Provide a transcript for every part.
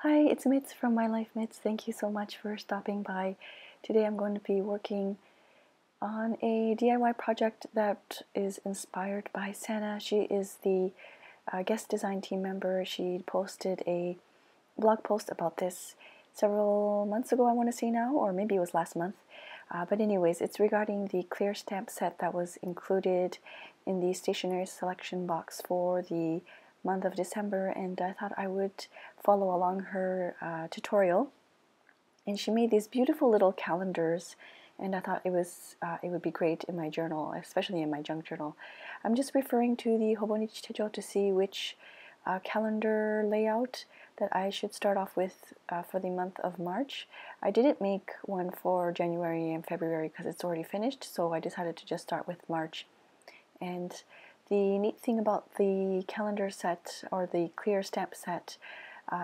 Hi, it's Mitz from My Life Mitz. Thank you so much for stopping by. Today I'm going to be working on a DIY project that is inspired by Sanna. She is the guest design team member. She posted a blog post about this several months ago, I want to say now, or maybe it was last month. But anyways, it's regarding the clear stamp set that was included in the Stationery Selection box for the month of December, and I thought I would follow along her tutorial. And she made these beautiful little calendars, and I thought it would be great in my journal, especially in my junk journal. I'm just referring to the Hobonichi Tejo to see which calendar layout that I should start off with for the month of March. I didn't make one for January and February because it's already finished, so I decided to just start with March. And the neat thing about the calendar set or the clear stamp set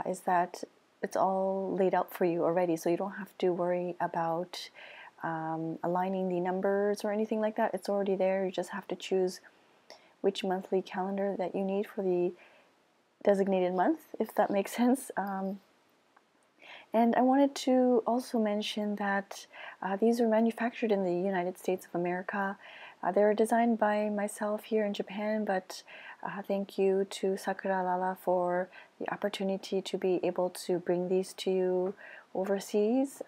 is that it's all laid out for you already, so you don't have to worry about aligning the numbers or anything like that. It's already there. You just have to choose which monthly calendar that you need for the designated month, if that makes sense. And I wanted to also mention that these are manufactured in the United States of America. They were designed by myself here in Japan, but thank you to Sakuralala for the opportunity to be able to bring these to you overseas.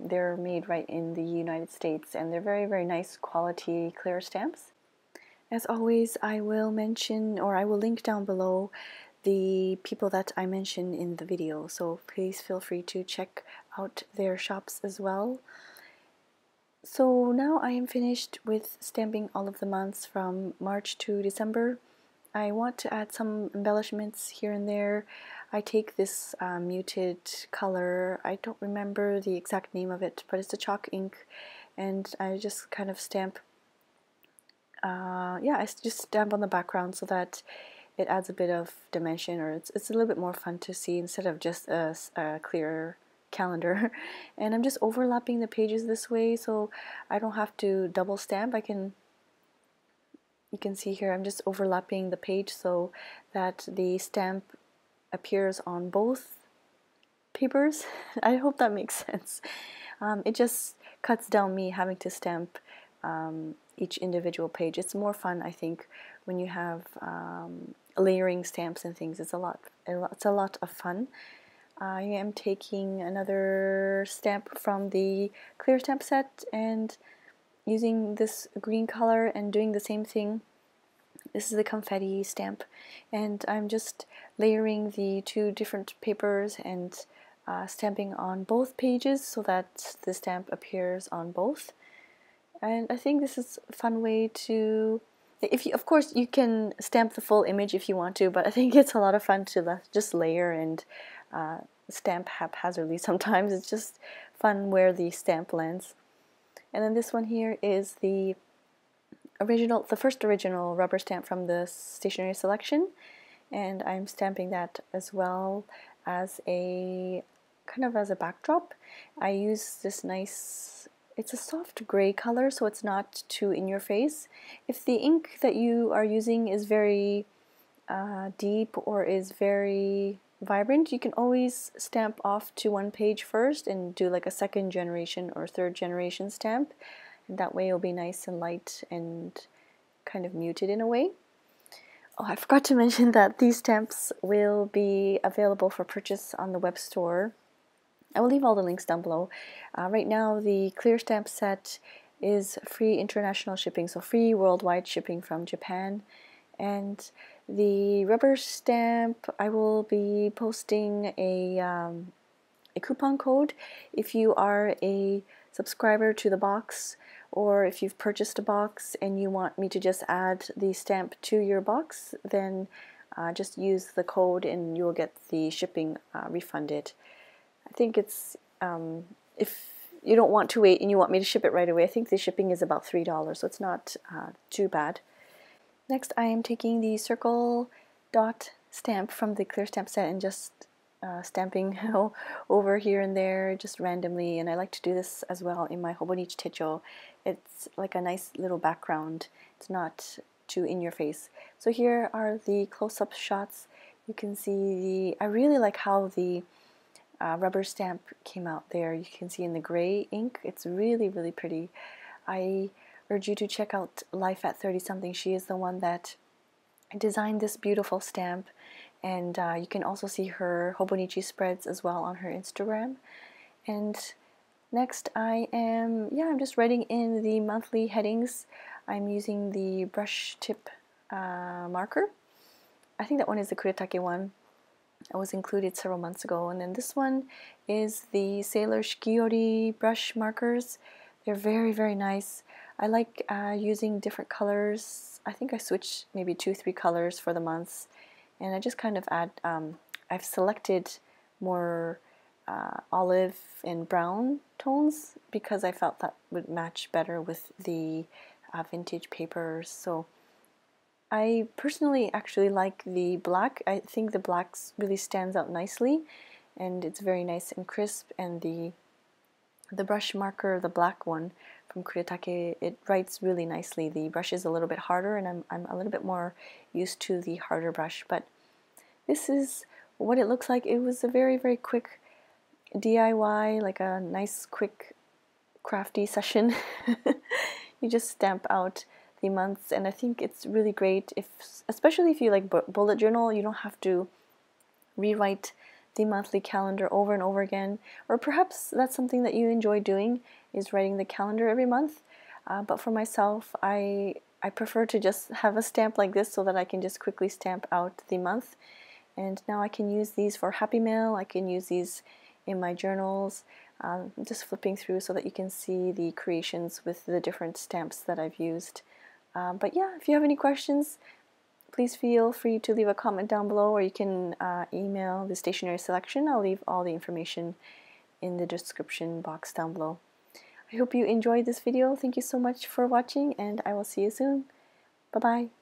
They're made right in the United States, and they're very, very nice quality clear stamps. As always, I will mention, or I will link down below the people that I mentioned in the video, so please feel free to check out their shops as well. So now I am finished with stamping all of the months from March to December. I want to add some embellishments here and there. I take this muted color, I don't remember the exact name of it, but it's a chalk ink, and I just kind of stamp, I just stamp on the background so that it adds a bit of dimension, or it's a little bit more fun to see instead of just a clear calendar. And I'm just overlapping the pages this way so I don't have to double stamp. You can see here I'm just overlapping the page so that the stamp appears on both papers. I hope that makes sense. It just cuts down me having to stamp each individual page. It's more fun, I think, when you have layering stamps and things. It's a lot of fun. I am taking another stamp from the clear stamp set and using this green color and doing the same thing. This is the confetti stamp, and I'm just layering the two different papers and stamping on both pages so that the stamp appears on both. And I think this is a fun way to, of course you can stamp the full image if you want to, but I think it's a lot of fun to just layer and stamp haphazardly sometimes. It's just fun where the stamp lands. And then this one here is the first original rubber stamp from the Stationery Selection, and I'm stamping that as well as a kind of as a backdrop. I use this nice, it's a soft gray color, so it's not too in your face. If the ink that you are using is very deep or is very vibrant, you can always stamp off to one page first and do like a second generation or third generation stamp, and that way it'll be nice and light and kind of muted in a way. Oh, I forgot to mention that these stamps will be available for purchase on the web store. I will leave all the links down below. Right now the clear stamp set is free international shipping, so free worldwide shipping from Japan. And the rubber stamp, I will be posting a coupon code if you are a subscriber to the box, or if you've purchased a box and you want me to just add the stamp to your box, then just use the code and you will get the shipping refunded. I think it's, if you don't want to wait and you want me to ship it right away, I think the shipping is about $3, so it's not too bad. Next, I am taking the circle dot stamp from the clear stamp set and just stamping over here and there just randomly, and I like to do this as well in my Hobonichi Techo. It's like a nice little background. It's not too in your face. So here are the close-up shots. You can see I really like how the rubber stamp came out there. You can see in the gray ink. It's really, really pretty. I urge you to check out Life at 30 something. She is the one that designed this beautiful stamp, and you can also see her Hobonichi spreads as well on her Instagram. And next I'm just writing in the monthly headings. I'm using the brush tip marker. I think that one is the Kuretake one. It was included several months ago. And then this one is the Sailor Shikiori brush markers. They're very, very nice. I like using different colors. I think I switched maybe 2-3 colors for the months. And I just kind of add, I've selected more olive and brown tones because I felt that would match better with the vintage papers. So I personally actually like the black. I think the black really stands out nicely, and it's very nice and crisp. And the brush marker, the black one from Kuretake, it writes really nicely. The brush is a little bit harder, and I'm a little bit more used to the harder brush. But this is what it looks like. It was a very, very quick DIY, like a nice, quick, crafty session. You just stamp out the months, and I think it's really great, especially if you like bullet journal. You don't have to rewrite the monthly calendar over and over again, or perhaps that's something that you enjoy doing, is writing the calendar every month. But for myself, I prefer to just have a stamp like this so that I can just quickly stamp out the month. And now I can use these for Happy Mail. I can use these in my journals. Just flipping through so that you can see the creations with the different stamps that I've used. But yeah, if you have any questions, please feel free to leave a comment down below, or you can email the Stationery Selection. I'll leave all the information in the description box down below. I hope you enjoyed this video. Thank you so much for watching, and I will see you soon. Bye-bye.